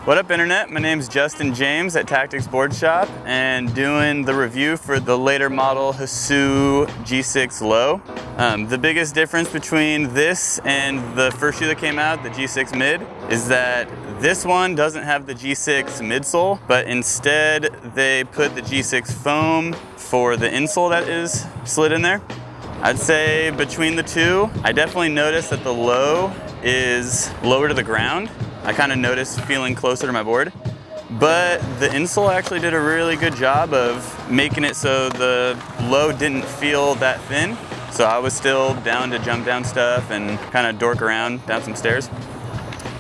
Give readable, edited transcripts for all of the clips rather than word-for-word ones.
What up, Internet? My name's Justin James at Tactics Boardshop and doing the review for the later model Hsu G6 Low. The biggest difference between this and the first shoe that came out, the G6 Mid, is that this one doesn't have the G6 midsole, but instead they put the G6 foam for the insole that is slid in there. I'd say between the two, I definitely noticed that the low is lower to the ground. I kind of noticed feeling closer to my board, but the insole actually did a really good job of making it so the low didn't feel that thin. So I was still down to jump down stuff and kind of dork around down some stairs.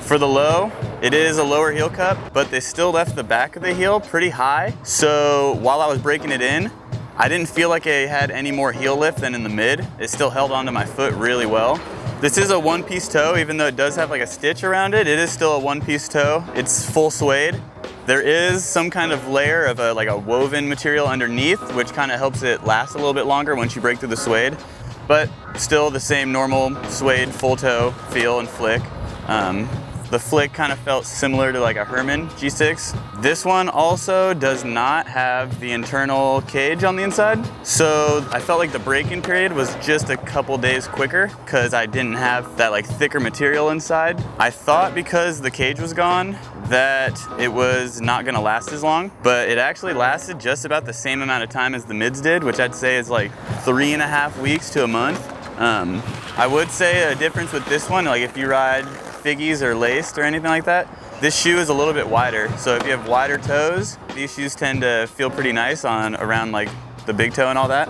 For the low, it is a lower heel cup, but they still left the back of the heel pretty high. So while I was breaking it in, I didn't feel like I had any more heel lift than in the mid. It still held onto my foot really well. This is a one-piece toe, even though it does have like a stitch around it. It is still a one-piece toe. It's full suede. There is some kind of layer of like a woven material underneath, which kind of helps it last a little bit longer once you break through the suede. But still the same normal suede full toe feel and flick. The flick kind of felt similar to like a Herman G6. This one also does not have the internal cage on the inside. So I felt like the break-in period was just a couple days quicker because I didn't have that like thicker material inside. I thought because the cage was gone that it was not gonna last as long, but it actually lasted just about the same amount of time as the mids did, which I'd say is like 3.5 weeks to a month. I would say a difference with this one, like if you ride figgies or laced or anything like that, this shoe is a little bit wider. So if you have wider toes, these shoes tend to feel pretty nice on around like the big toe and all that.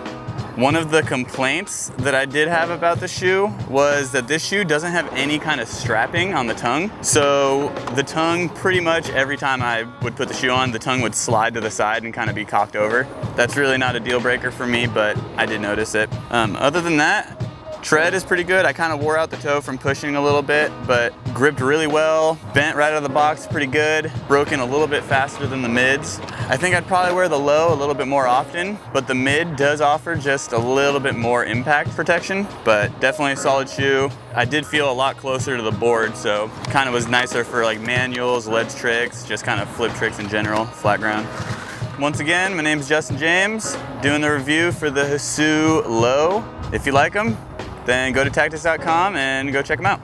One of the complaints that I did have about the shoe was that this shoe doesn't have any kind of strapping on the tongue. So the tongue, pretty much every time I would put the shoe on, the tongue would slide to the side and kind of be cocked over. That's really not a deal breaker for me, but I did notice it. Other than that, tread is pretty good. I kind of wore out the toe from pushing a little bit, but gripped really well. Bent right out of the box pretty good. Broken a little bit faster than the mids. I think I'd probably wear the low a little bit more often, but the mid does offer just a little bit more impact protection, but definitely a solid shoe. I did feel a lot closer to the board, so kind of was nicer for like manuals, ledge tricks, just kind of flip tricks in general, flat ground. Once again, my name's Justin James, doing the review for the Hsu Low. If you like them, then go to tactics.com and go check them out.